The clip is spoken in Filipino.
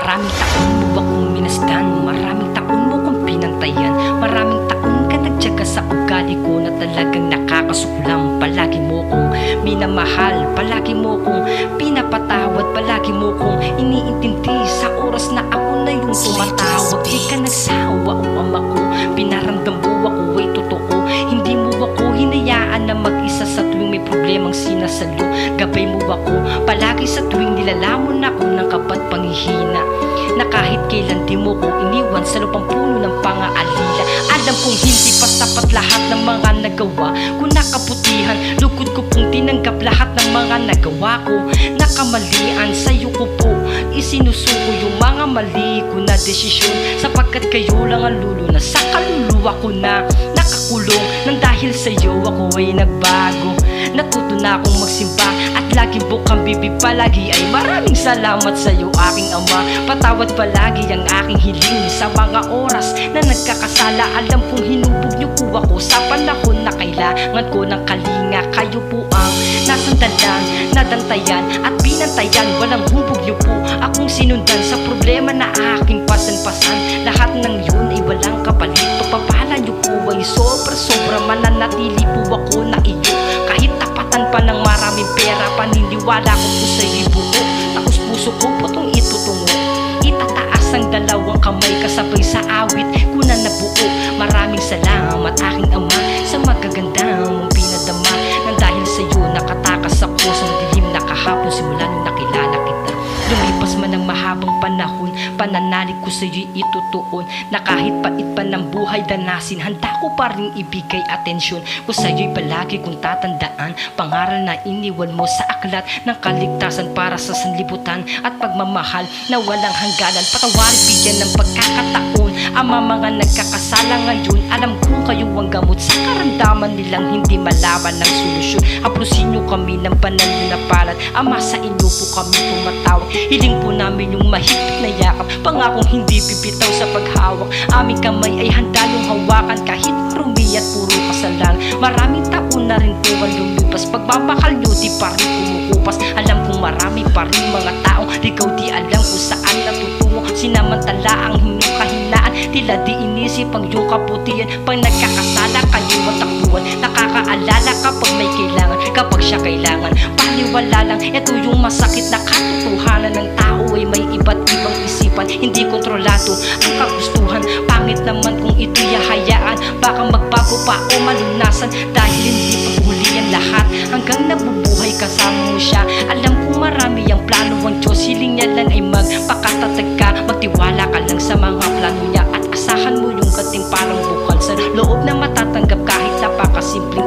Maraming taon mo akong minasdan, maraming taon mo kong pinantayan, maraming taon ka nagtyaga sa ugali ko na talagang nakakasuklam. Palagi mo kong minamahal, palagi mo kong pinapatawad, palagi mo kong iniintindi sa oras na ako na yung tumatawag. Di ka nagsawa o ama ko, pinaramdam mo ako ay totoo. Hindi mo ako hinayaan na mag-isa sa tuwing may problemang sinasalo. Gabay mo ako palagi sa tuwing nilalamon ako ng kapat panghihina, na kahit kailan di mo ko iniwan sa lupang puno ng pangaalila. Alam kong hindi pa sapat lahat ng mga nagawa ko, nakaputihan, lugod ko pong tinanggap lahat ng mga nagawa ko. Nakamalian sa'yo ko po isinusuko yung mga mali ko na desisyon, sapagkat kayo lang ang luluna sa kaluluwa ko na nakakulong. Nang dahil sa'yo ako ay nagbago, natuto na akong magsimba at lagi bukang bibig palagi ay maraming salamat sa'yo aking ama. Patawad palagi ang aking hiling sa mga oras na nagkakasala. Alam kong hinubog niyo po ako sa panahon na kailangan ko ng kalinga. Kayo po ang nasandalan, nadantayan at binantayan. Walang hubog niyo po akong sinundan sa problema na aking pasan-pasan. Lahat ng yun ay walang kapalit. Pagpapala niyo po ay sobra-sobra, mananatili po ako na iyo. Kahit tapatan pa ng maraming pera, paniniwala ko po sa iyo buo. Tapos puso ko po itong itutungo. Itataas ang dalawang kamay kasabay sa awit ko na nabuo. Maraming salamat aking ama sa magaganda mong pinadama. Nang dahil sa iyo nakatakas ako sa madilim na kahapon simula nung nakilala kita. Lumipas man ang mahabang panahon, pananalig ko sa iyo'y itutuon, na kahit pait pa ng buhay danasin, handa ko pa rin ibigay atensyon ko sa iyo'y palagi kong tatandaan. Pangaral na iniwan mo sa aklat ng kaligtasan para sa sanlibutan at pagmamahal na walang hangganan. Patawarin bigyan ng pagkakataon ang mga nagkakasala ngayon. Alam ko kayo ang gamot sa karamdaman nilang hindi malaman ng solusyon. Haplusin niyo kami ng banal na palad, Ama, sa inyo po kami tumatawag. Hiling po namin yung mahigpit na yakap, pangakong hindi bibitaw sa paghawak. Aming kamay ay handa yung hawakan kahit marumi at puro kasalan. Maraming taon na rin po ang lumipas, pagbabakal nyo di pa rin kumukupas. Alam kong marami pa rin mga taong ligaw, di alam kung saan natutungo. Sinamantala ang inyong kahinaan, tila di inisip ang iyong kaputihan. Pag nagkakasala kayo ang takbuhan, nakakaalala kapag may kailangan, kapag siya kailangan. Paliwala lang, ito yung masakit na katotohanan ng tao ay may iba't ibang isipan, hindi kontrolado ang kagustuhan. Pangit naman kung ito'y hahayaan, baka magbago pa o malunasan, dahil hindi paghuli ang lahat hanggang nabubuhay kasama mo siya. Alam kong marami ang plano ang Diyos, hiling niya lang ay magpakatatag ka. Magtiwala ka lang sa mga plano niya at asahan mo yung katimpalang bukal sa loob na matatanggap kahit napakasimpleng